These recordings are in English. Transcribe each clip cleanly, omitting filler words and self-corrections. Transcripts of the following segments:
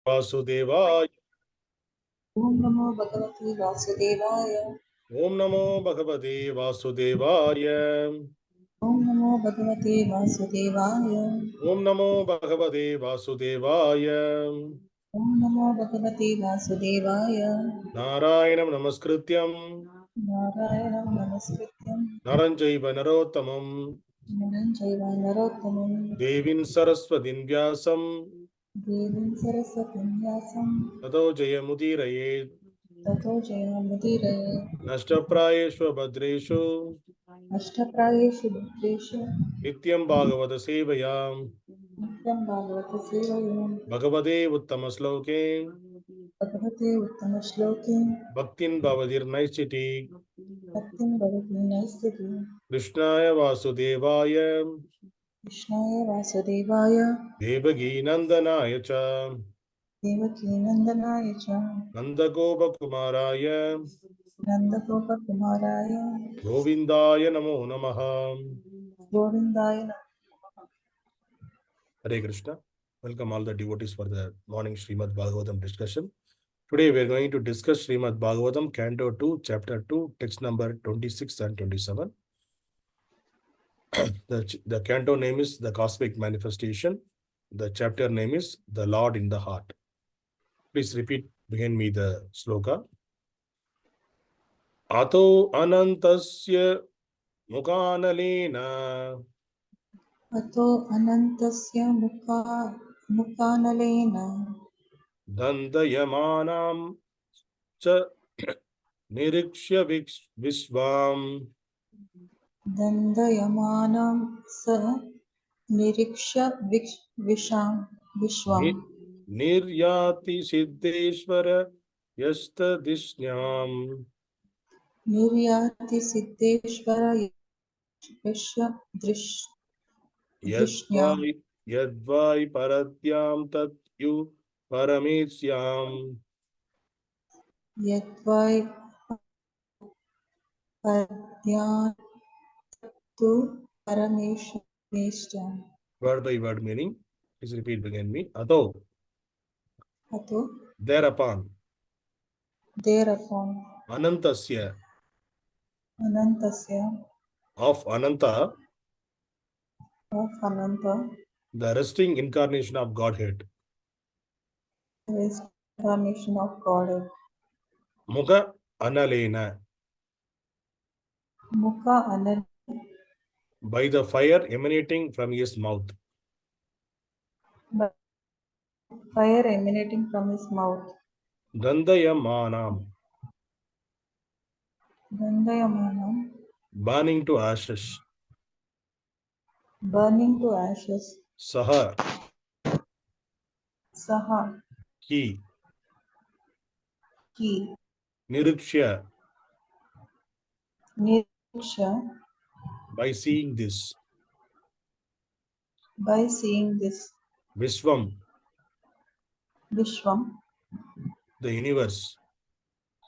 Vasudevaya. Om Namo Bhagavate Vasudevaya. Om Namo Bhagavate Vasudevaya. Om Namo Bhagavate Vasudevaya. Om Namo Bhagavate Vasudevaya. Om Namo Bhagavate Vasudevaya. Narayanam Namaskrityam Narayanam Namaskrityam Naranjaiva Narottamam Naram Chaiva Narottamam Devim Saraswatim Vyasam Devim Saraswatim Vyasam Tato Jayamudiraye Tato Jayamudiraye Nashtaprayeshva Bhadreshu Ashtaprayeshu Bhadreshu Nityam Bhagavata Sevayam Nityam Bhagavata Sevayam Bhagavate Uttama Sloke Bhagavate Uttama Shloke Bhaktin Bhavadir Naisiti Bhaktim Bhavati Naistiti Krishnaya Vasudevaya Krishnaya Vasudevaya Devagi Nandanaya Cha Devaki Nandanaya Cha Nandagopa Kumaraya Nandagopa Kumaraya Govindaya Namo Namaha. Govindaya Namaha. Hare Krishna. Welcome all the devotees for the morning Srimad Bhagavatam discussion. Today we are going to discuss Srimad Bhagavatam, Canto 2, Chapter 2, text number 26 and 27. The canto name is The Cosmic Manifestation. The chapter name is The Lord in the Heart. Please repeat behind me the sloka. Atho anantasya mukhānalena Atho anantasya mukhānalena dandahyamānaṁ cha nirīkṣya viśvam dandahyamānaṁ sa nirīkṣya viśvam niryāti siddheśvara-yuṣṭa-dhiṣṇyaṁ niryāti siddheśvara-yuṣṭa-dhiṣṇyam dvai-parārdhyaṁ pārameṣṭhyam dvai-parārdhyaṁ tu pārameṣṭhyam. Word by word meaning. Please repeat again me. Atho. Atho. Thereupon. Thereupon. Anantasya. Anantasya. Of Ananta. Of Ananta. The resting incarnation of Godhead. The incarnation of Godhead. Mukha-analena. Mukha-analena. By the fire emanating from his mouth. By fire emanating from his mouth. Dandahyamānaṁ. Dandahyamānam. Burning to ashes. Burning to ashes. Saha. Saha. He. He. Nirīkṣya. Nirīkṣya. By seeing this. By seeing this. Viśvam. Viśvam. The universe.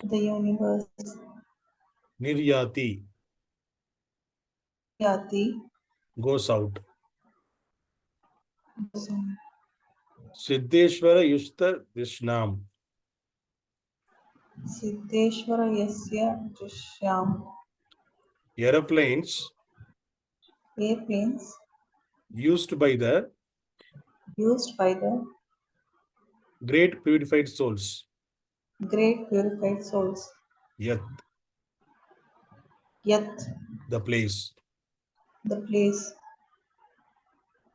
The universe. Niryāti. Niryāti. Goes out. Siddheśvara-yuṣṭa-dhiṣṇyaṁ. Siddheśvara-yuṣṭa-dhiṣṇyam. Airplanes. Airplanes. Used by the great purified souls. Great purified souls. Yat. The place. The place.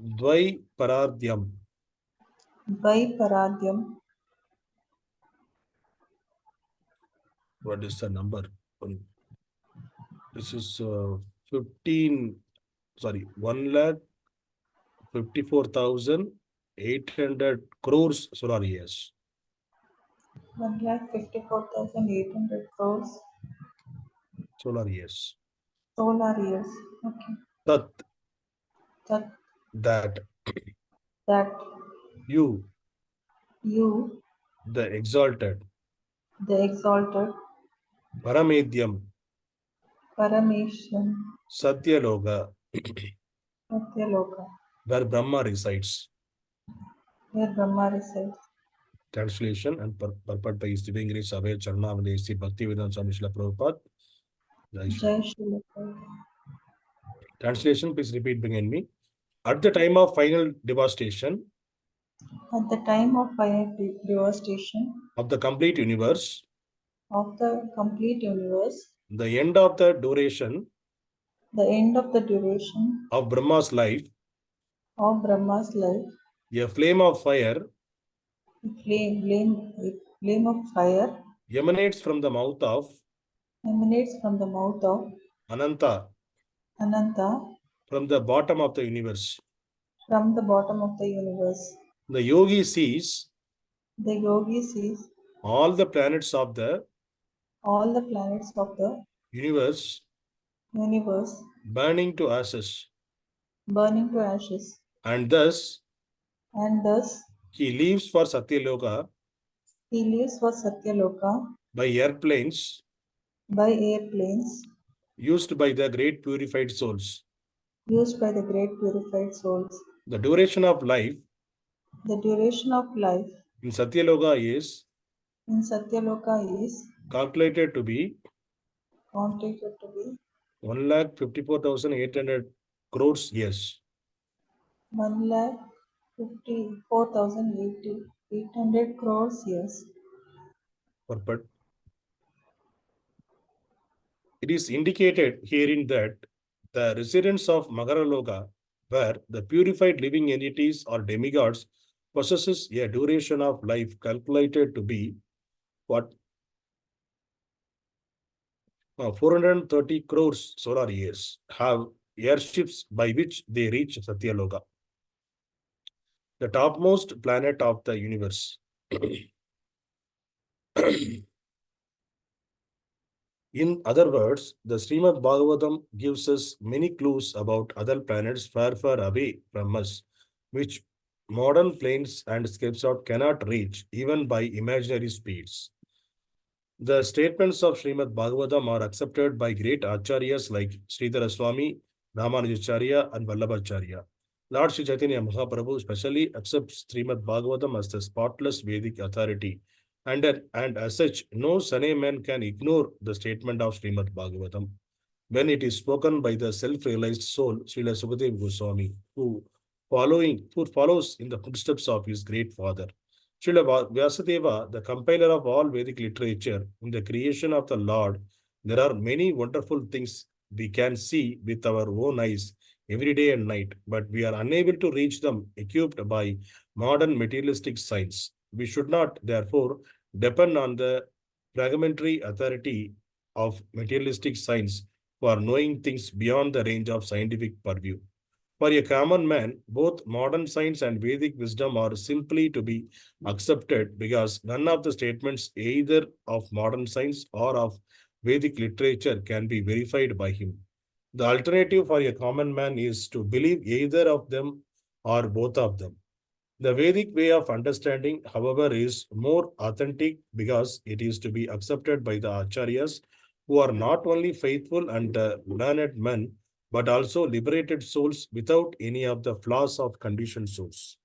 Dvai-parārdhyaṁ. Dvai-parārdhyam. What is the number? This is 1,54,800 crores solar years. 1,54,800 crores. Solar years. Solar years. Okay. Tat. That. You. The exalted. Parameṣṭhyam. Satyaloka. Where Brahmā resides. Translation and purport by His Divine Grace Abhay Charnavalesi Bhaktivedanta Swami Srila Prabhupada. Jai Shri. Jai Shri Prabhupada. Translation, please repeat behind me. At the time of final devastation At the time of final devastation of the complete universe, of the complete universe, the end of the duration the end of the duration of Brahma's life, of Brahma's life, a flame of fire a flame of fire emanates from the mouth of emanates from the mouth of Ananta, Ananta, from the bottom of the universe. from the bottom of the universe. The yogi sees The yogi sees all the planets of the all the planets of the universe universe burning to ashes, burning to ashes, and thus and thus he leaves for Satyaloka he leaves for Satyaloka by airplanes by airplanes used by the great purified souls. used by the great purified souls. The duration of life The duration of life in Satyaloka is in Satyaloka is calculated to be counted to be 1,54,800 crores years. 1,54,800 crores years. Purport. It is indicated herein that the residents of Magaraloka, where the purified living entities or demigods, possesses a duration of life calculated to be what 430 crores solar years, have airships by which they reach Satyaloka, the topmost planet of the universe. In other words, the Srimad Bhagavatam gives us many clues about other planets far, far away from us, which modern planes and scriptures cannot reach even by imaginary speeds. The statements of Srimad Bhagavatam are accepted by great acharyas like Sridhara Swami, Ramanujacharya, and Vallabhacharya. Lord Sri Chaitanya Mahaprabhu specially accepts Srimad Bhagavatam as the spotless Vedic authority, and as such, no sane man can ignore the statement of Srimad Bhagavatam when it is spoken by the self-realized soul, Srila Sukadeva Goswami, who follows in the footsteps of his great father. Srila Vyasadeva, the compiler of all Vedic literature, in the creation of the Lord, there are many wonderful things we can see with our own eyes every day and night, but we are unable to reach them equipped by modern materialistic science. We should not, therefore, depend on the fragmentary authority of materialistic science for knowing things beyond the range of scientific purview. For a common man, both modern science and Vedic wisdom are simply to be accepted because none of the statements either of modern science or of Vedic literature can be verified by him. The alternative for a common man is to believe either of them or both of them. The Vedic way of understanding, however, is more authentic because it is to be accepted by the acharyas who are not only faithful and learned men, but also liberated souls without any of the flaws of conditioned souls.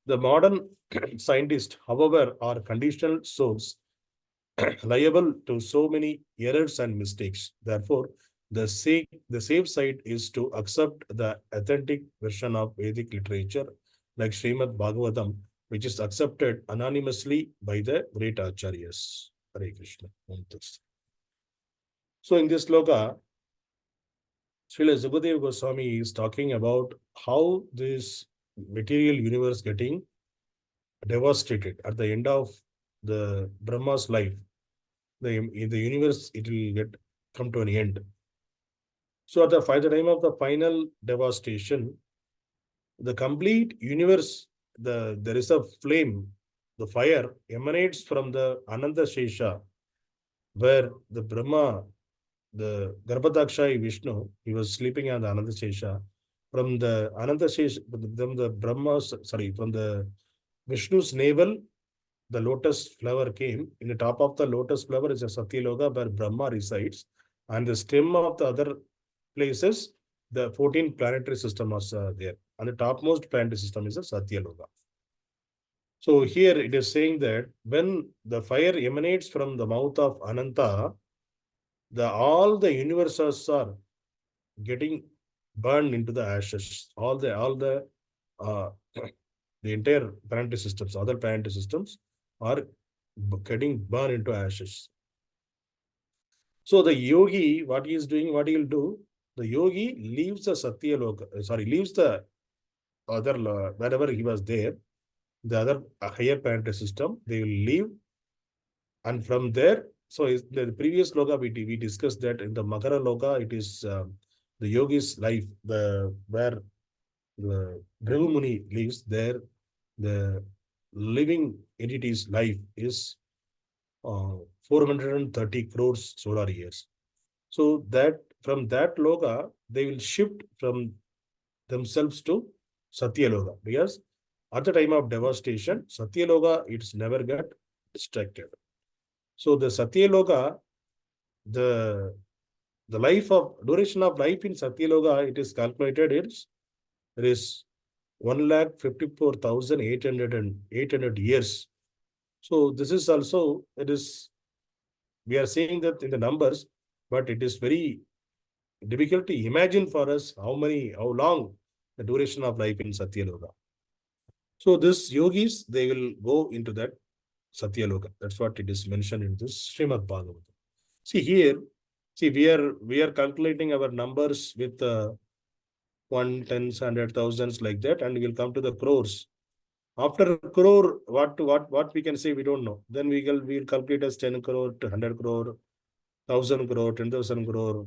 The modern scientists, however, are conditional souls liable to so many errors and mistakes. Therefore, the safe side is to accept the authentic version of Vedic literature like Srimad Bhagavatam, which is accepted anonymously by the great acharyas. Hare Krishna. So in this sloka, Srila Sukadeva Goswami is talking about how this material universe getting devastated at the end of the Brahma's life. In the universe, it will get come to an end. So at the time of the final devastation, the complete universe, there is a flame, the fire emanates from the anantasya, where the Brahma, the Garbhadakshai Vishnu, he was sleeping on the anantasya. From the anantasya, from the Vishnu's navel, the lotus flower came. In the top of the lotus flower is a Satyaloka where Brahma resides, and the stem of the other places, the 14 planetary system was there. And the topmost planetary system is a Satyaloka. So here it is saying that when the fire emanates from the mouth of Ananta, all the universes are getting burned into the ashes. All the uh, the entire planetary systems, other planetary systems are getting burned into ashes. So the yogi, what he is doing, what he will do, the yogi leaves the Satyaloka, leaves the other, wherever he was there, the other higher planetary system, they will leave. And from there, so is the previous loka we discussed that in the Makara loka, it is the yogi's life, where the Bhrigu Muni lives there, the living entity's life is 430 crores solar years. So that from that loka, they will shift from themselves to Satyaloka, because at the time of devastation, Satyaloka, it's never get distracted. So the Satyaloka, the duration of life in Satyaloka, it is calculated, it is 1,54,800 years. So this is also, we are saying that in the numbers, but it is very difficult to imagine for us how long the duration of life in Satyaloka. So this yogis, they will go into that Satyaloka. That's what it is mentioned in this Srimad Bhagavatam. See here, we are calculating our numbers with one, tens, hundred, thousands like that, and we'll come to the crores. After crore, what we can say, we don't know. Then we'll calculate as 10 crore to 100 crore, 1,000 crore, 10,000 crore.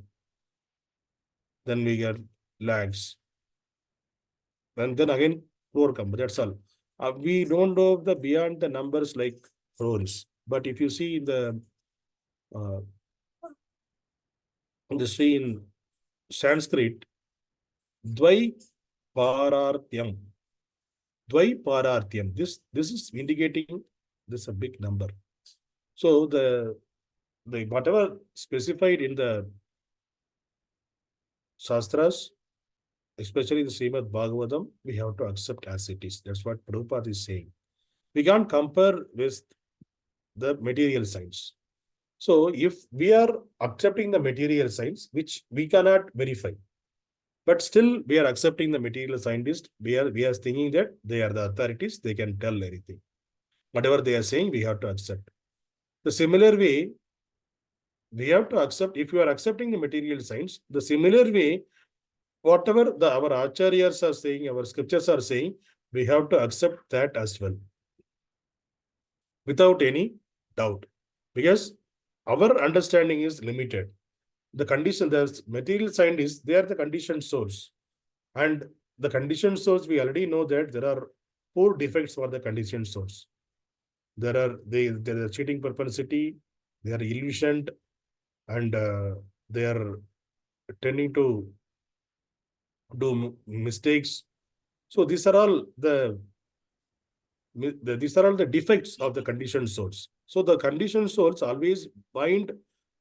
Then we get lakhs. And then again, crore come. That's all. We don't know the beyond the numbers like crores. But if you see uh, in the Sri in Sanskrit, dvai-parārdhyaṁ. Dvai-parārdhyam. This is indicating this a big number. So the whatever specified in the Shastras, especially the Srimad Bhagavatam, we have to accept as it is. That's what Prabhupada is saying. We can't compare with the material science. So if we are accepting the material science, which we cannot verify, but still we are accepting the material scientists, we are thinking that they are the authorities, they can tell anything. Whatever they are saying, we have to accept. The similar way, we have to accept, if you are accepting the material science, the similar way, whatever our acharyas are saying, our scriptures are saying, we have to accept that as well, without any doubt, because our understanding is limited. The material scientists, they are the conditioned souls. And the conditioned souls, we already know that there are 4 defects for the conditioned souls. There are cheating propensity, they are illusioned, and they are tending to do mistakes. So these are all the defects of the conditioned souls. So the conditioned souls always bind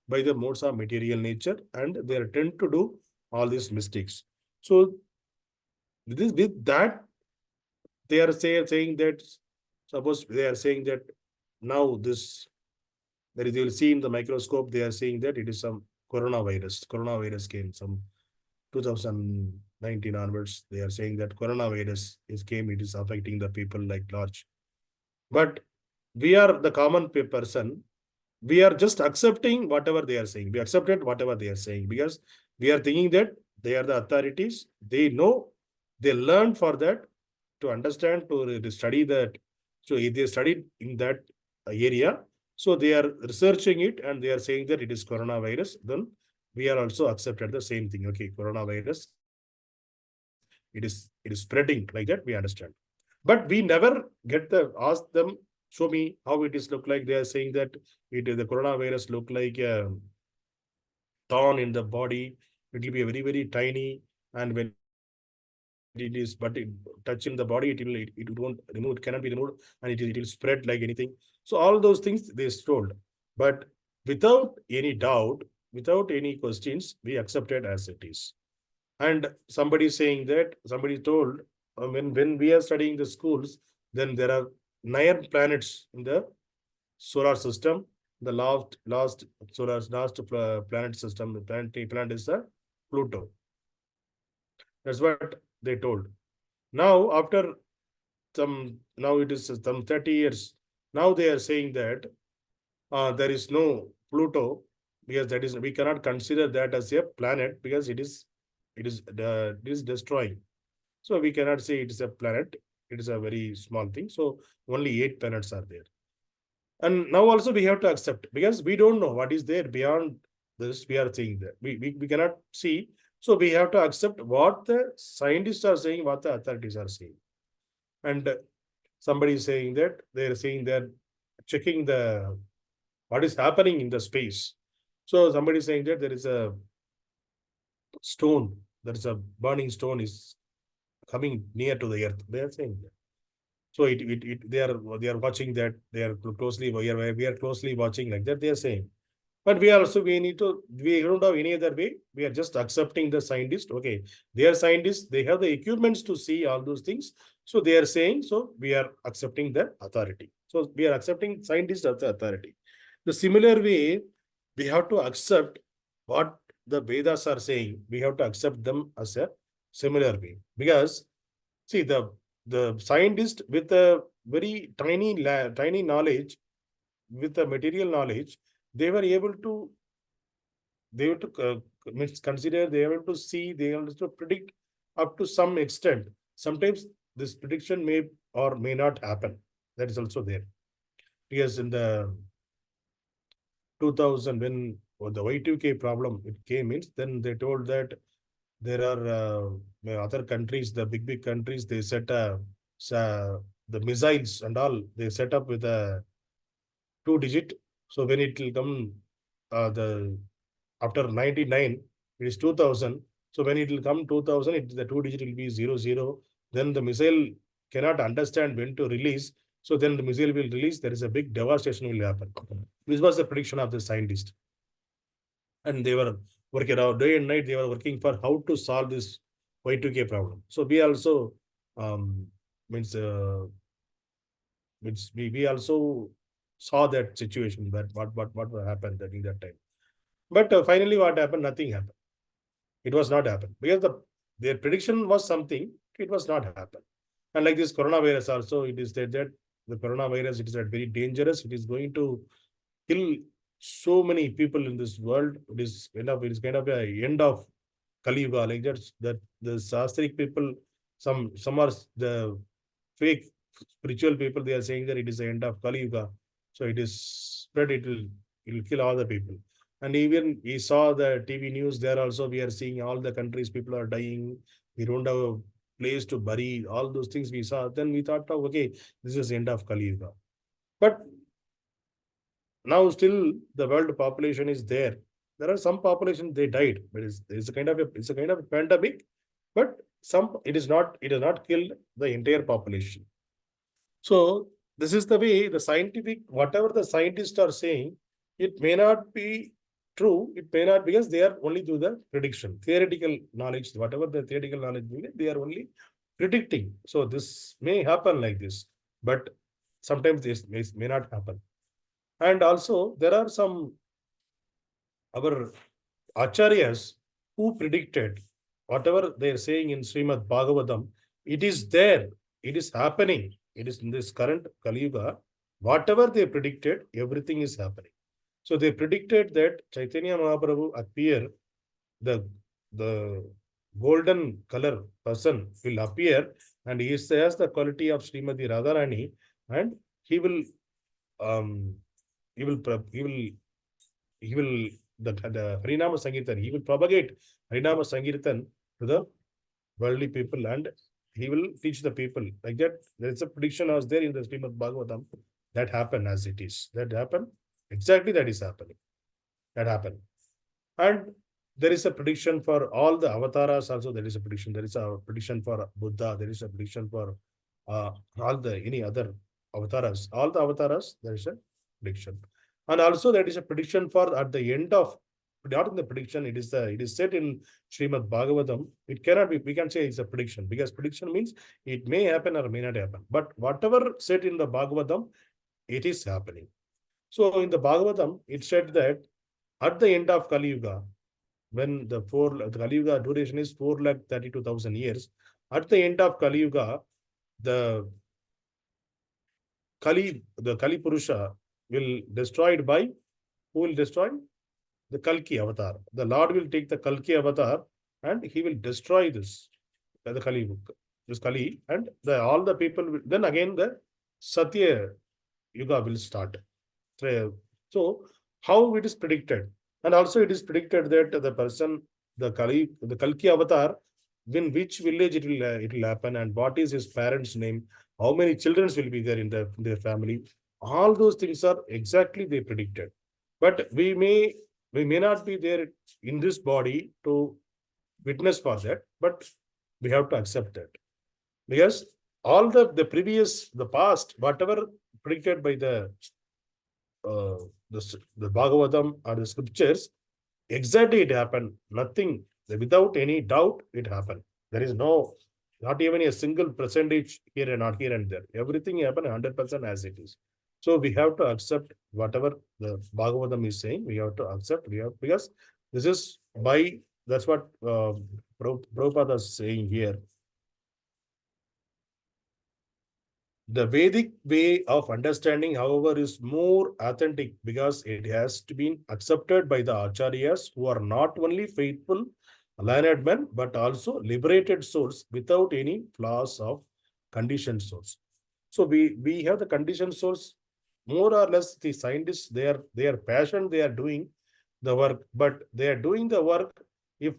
by the modes of material nature, and they tend to do all these mistakes. So with that, they are saying that, suppose they are saying that now you will see in the microscope, they are saying that it is some coronavirus. Coronavirus came some 2019 onwards. They are saying that coronavirus came, it is affecting the people like large. But we are the common person. We are just accepting whatever they are saying. We accepted whatever they are saying because we are thinking that they are the authorities. They know, they learn for that, to understand, to study that. So if they studied in that area, so they are researching it and they are saying that it is coronavirus, then we are also accepted the same thing. Okay, coronavirus, it is spreading like that, we understand. But we never ask them, show me how it is look like. They are saying that the coronavirus look like a thorn in the body. It will be very, very tiny. And when touching the body, it won't remove, it cannot be removed, and it will spread like anything. So all those things they told. But without any doubt, without any questions, we accept it as it is. And somebody saying that, somebody told, when we are studying the schools, then there are 9 planets in the solar system. The last planet system, the planet is the Pluto. That's what they told. Now, after now it is some 30 years. Now they are saying that there is no Pluto, because that is, we cannot consider that as a planet, because it is destroying. So we cannot say it is a planet. It is a very small thing. So only 8 planets are there. And now also we have to accept, because we don't know what is there beyond this. We are saying that we cannot see. So we have to accept what the scientists are saying, what the authorities are saying. And somebody is saying that they're saying they're checking what is happening in the space. So somebody is saying that there is a stone, there is a burning stone is coming near to the earth. They are saying that. So they are watching that. They are closely, we are closely watching like that. They are saying. But we don't have any other way. We are just accepting the scientists. Okay, they are scientists. They have the equipments to see all those things. So they are saying, so we are accepting the authority. So we are accepting scientists as the authority. The similar way, we have to accept what the Vedas are saying. We have to accept them as a similar way. Because, see, the scientist with a very tiny knowledge, with the material knowledge, they were able to consider, they were able to see, they were able to predict up to some extent. Sometimes this prediction may or may not happen. That is also there. Because in the 2000, when the Y2K problem it came in, then they told that there are other countries, the big countries, they set the missiles and all, they set up with a 2-digit. So when it will come, the after 99, it is 2000. So when it will come 2000, the 2-digit will be 00. Then the missile cannot understand when to release. So then the missile will release. There is a big devastation will happen. This was the prediction of the scientist. And they were working out day and night. They were working for how to solve this Y2K problem. So we also means we also saw that situation, that what will happen during that time. But finally, what happened? Nothing happened. It was not happened, because their prediction was something. It was not happened. And like this coronavirus also, it is said that the coronavirus, it is very dangerous. It is going to kill so many people in this world. It is kind of a end of Kali Yuga. Like that the Sastric people, some are the fake spiritual people, they are saying that it is the end of Kali Yuga. So it is spread, it will kill all the people. And even we saw the TV news there also, we are seeing all the countries, people are dying. We don't have a place to bury, all those things we saw. Then we thought, oh, okay, this is the end of Kali Yuga. But now still the world population is there. There are some population, they died, but it's a kind of a pandemic, but it has not killed the entire population. So this is the way the scientific, whatever the scientists are saying, it may not be true. It may not, because they are only do the prediction, theoretical knowledge, whatever the theoretical knowledge, they are only predicting. So this may happen like this, but sometimes this may not happen. And also there are some our acharyas who predicted whatever they are saying in Srimad Bhagavatam, it is there, it is happening, it is in this current Kali Yuga. Whatever they predicted, everything is happening. So they predicted that Chaitanya Mahaprabhu appear, the golden color person will appear, and he has the quality of Srimati Radharani, and he will um he will he will the Harinama Sankirtan, he will propagate Harinama Sankirtan to the worldly people, and he will teach the people. Like that, there is a prediction was there in the Srimad Bhagavatam that happened as it is. That happened. Exactly that is happening. That happened. And there is a prediction for all the avatars also. There is a prediction. There is a prediction for Buddha. There is a prediction for all the any other avatars. All the avatars, there is a prediction. And also there is a prediction for at the end of not in the prediction. It is said in Srimad Bhagavatam. It cannot be. We can say it's a prediction, because prediction means it may happen or may not happen. But whatever said in the Bhagavatam, it is happening. So in the Bhagavatam, it said that at the end of Kali Yuga, when the Kali Yuga duration is 432,000 years, at the end of Kali Yuga, the Kali Purusha will destroyed by, who will destroy? The Kalki avatar. The Lord will take the Kalki avatar and he will destroy the Kali, this Kali, and all the people will, then again the Satya Yuga will start. So how it is predicted, and also it is predicted that the person, the Kalki avatar, in which village it will happen, and what is his parents' name, how many children will be there in their family. All those things are exactly they predicted. But we may not be there in this body to witness for that, but we have to accept that. Because all the past, whatever predicted by uh, the Bhagavatam or the scriptures, exactly it happened. Nothing, without any doubt, it happened. There is not even a single percentage here and not here and there. Everything happened 100% as it is. So we have to accept whatever the Bhagavatam is saying. We have to accept. Because this is that's what Prabhupada is saying here. The Vedic way of understanding, however, is more authentic because it has to be accepted by the acharyas, who are not only faithful, learned men, but also liberated souls without any flaws of conditioned souls. So we have the conditioned souls, more or less the scientists, their passion, they are doing the work, but they are doing the work if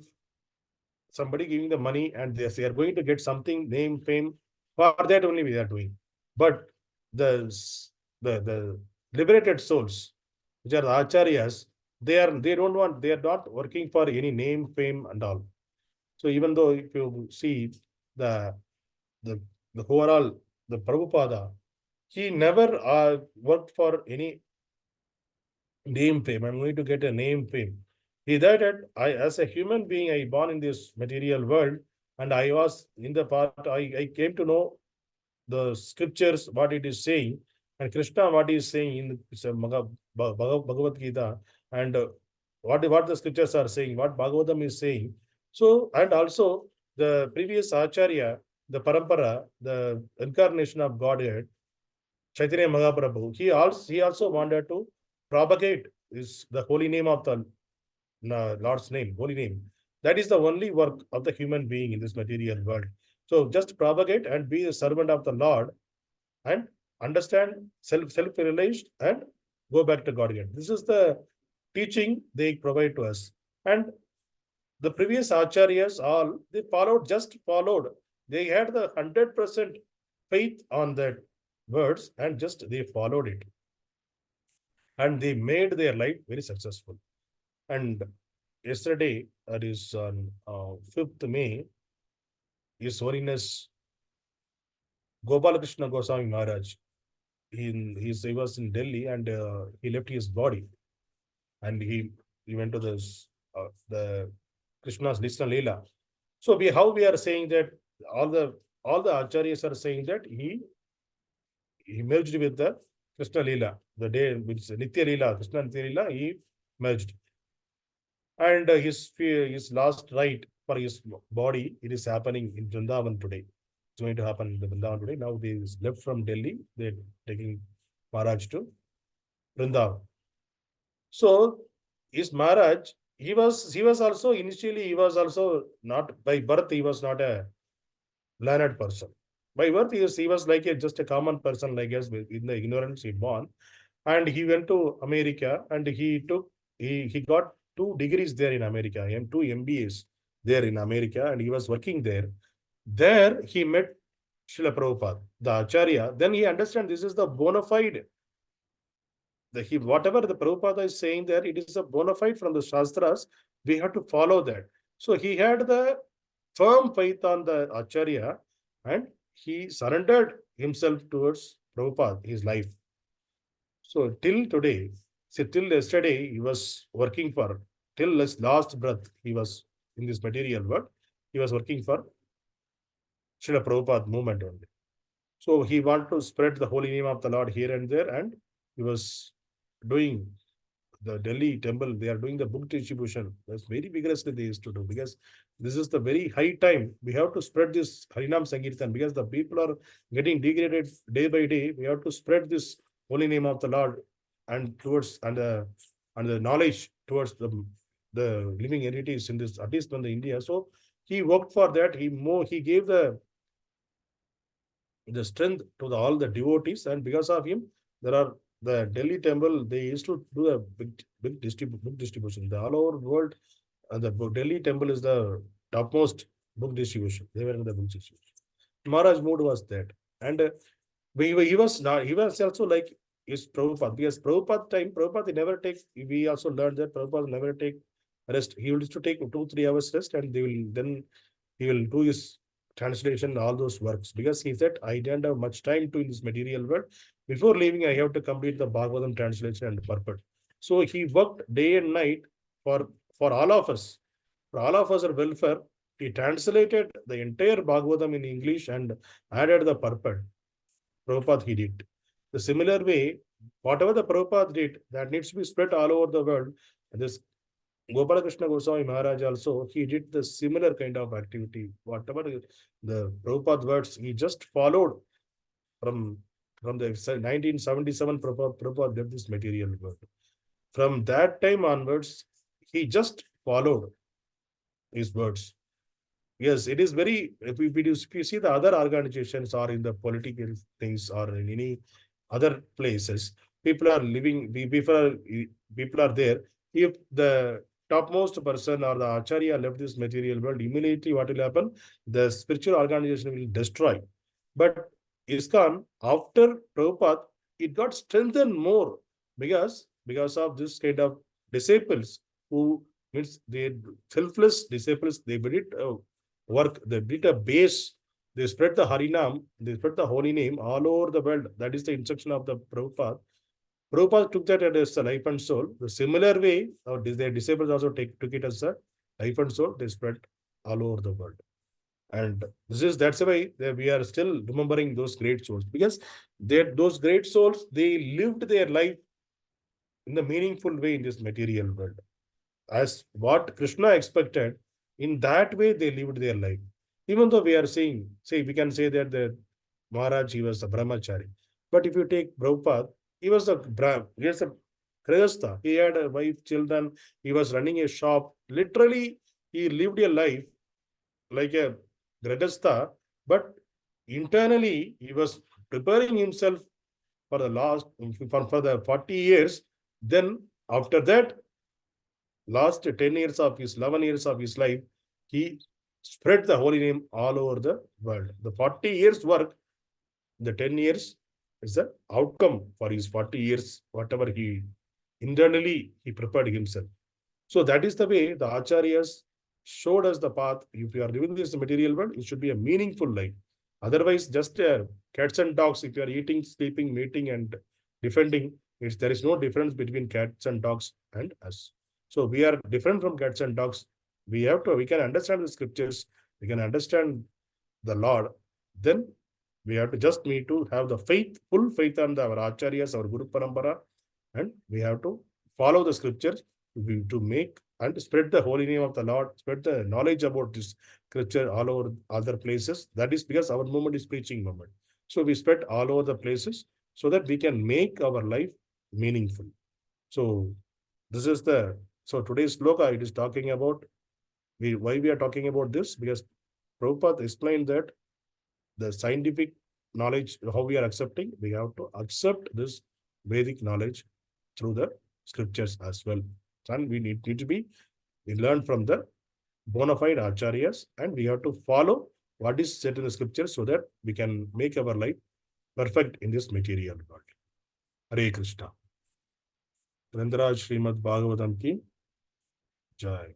somebody giving the money and they are going to get something, name, fame, for that only we are doing. But the liberated souls, which are the acharyas, they are not working for any name, fame, and all. So even though if you see the the, the overall, the Prabhupada, he never worked for any name, fame. I'm going to get a name, fame. He that as a human being, I born in this material world, and I was in the part, I came to know the scriptures, what it is saying, and Krishna, what he is saying in Bhagavad Gita, and what the scriptures are saying, what Bhagavatam is saying. So, and also the previous Acharya, the Parampara, the incarnation of Godhead, Chaitanya Mahaprabhu, he also wanted to propagate the holy name of the Lord's name, holy name. That is the only work of the human being in this material world. So just propagate and be a servant of the Lord and understand self-realized and go back to God again. This is the teaching they provide to us. And the previous acharyas, all they followed. They had the 100% faith on that words and just they followed it. And they made their life very successful. And yesterday, that is on 5th May, His Holiness Gopalakrishna Goswami Maharaj, he was in Delhi, and he left his body, and he went to the Krishna's Krishna Leela. So how we are saying that all the acharyas are saying that he merged with the Krishna Leela, the day which Nitya Leela, Krishna Nitya Leela, he merged. And his last rite for his body, it is happening in Vrindavan today. It's going to happen in the Vrindavan today. Now they left from Delhi, they're taking Maharaj to Vrindavan. So his Maharaj, he was also initially, he was also not by birth, he was not a learned person. By birth, he was like just a common person, like us, in the ignorance he born. And he went to America, and he got 2 degrees there in America, and 2 MBAs there in America, and he was working there. There he met Srila Prabhupada, the Acharya. Then he understand this is the bona fide. Whatever the Prabhupada is saying there, it is a bona fide from the Shastras. We have to follow that. So he had the firm faith on the Acharya, and he surrendered himself towards Prabhupada, his life. So till today, till yesterday, he was working for till his last breath, he was in this material world. He was working for Srila Prabhupada movement only. So he wanted to spread the holy name of the Lord here and there, and he was doing the Delhi temple. They are doing the book distribution. That's very vigorously they used to do, because this is the very high time. We have to spread this Harinam Sankirtan, because the people are getting degraded day by day. We have to spread this holy name of the Lord and towards and the knowledge towards the living entities in this, at least in the India. So he worked for that. He gave the strength to all the devotees, and because of him, there are the Delhi temple. They used to do a book distribution. The all over world, Delhi temple is the topmost book distribution. They were in the book distribution. Maharaj mood was that, and he was not. He was also like his Prabhupada, because Prabhupada he never take. We also learned that Prabhupada never take rest. He used to take 2-3 hours rest, and then he will do his translation, all those works, because he said, I didn't have much time to in this material world. Before leaving, I have to complete the Bhagavatam translation and purport. So he worked day and night for all of us, for all of us our welfare. He translated the entire Bhagavatam in English and added the purport. Prabhupada he did. The similar way, whatever the Prabhupada did, that needs to be spread all over the world. And this Gopalakrishna Goswami Maharaj also, he did the similar kind of activity. Whatever the Prabhupada words, he just followed from the 1977 Prabhupada did this material work. From that time onwards, he just followed his words. Yes, it is very, if you see the other organizations or in the political things or in any other places, people are living, people are there. If the topmost person or the acharya left this material world, immediately what will happen? The spiritual organization will destroy. But ISKCON, after Prabhupada, it got strengthened more, because of this kind of disciples who means they selfless disciples, they did work, they did a base, they spread the Harinam, they spread the holy name all over the world. That is the instruction of the Prabhupada. Prabhupada took that as a life and soul. The similar way, their disciples also took it as a life and soul. They spread all over the world. And that's why we are still remembering those great souls, because those great souls, they lived their life in the meaningful way in this material world. As what Krishna expected, in that way they lived their life. Even though we are saying, we can say that the Maharaj, he was a brahmachari. But if you take Prabhupada, he was a grihastha. He had a wife, children, he was running a shop. Literally, he lived a life like a grihastha, but internally he was preparing himself for the 40 years. Then after that, last 10 years of his, 11 years of his life, he spread the holy name all over the world. The 40 years work, the 10 years is the outcome for his 40 years, whatever he internally he prepared himself. So that is the way the acharyas showed us the path. If you are living this material world, it should be a meaningful life. Otherwise, just cats and dogs, if you are eating, sleeping, mating, and defending, there is no difference between cats and dogs and us. So we are different from cats and dogs. We can understand the scriptures, we can understand the Lord. Then we have to just need to have the faith, full faith on our acharyas, our Guru Parampara, and we have to follow the scriptures to make and spread the holy name of the Lord, spread the knowledge about this scripture all over other places. That is because our movement is preaching movement. So we spread all over the places so that we can make our life meaningful. So this is today's sloka, it is talking about why we are talking about this, because Prabhupada explained that the scientific knowledge, how we are accepting, we have to accept this Vedic knowledge through the scriptures as well. And we need to we learn from the bona fide acharyas, and we have to follow what is said in the scriptures so that we can make our life perfect in this material world. Hare Krishna. Grandaraj Srimad Bhagavatam ki Jai.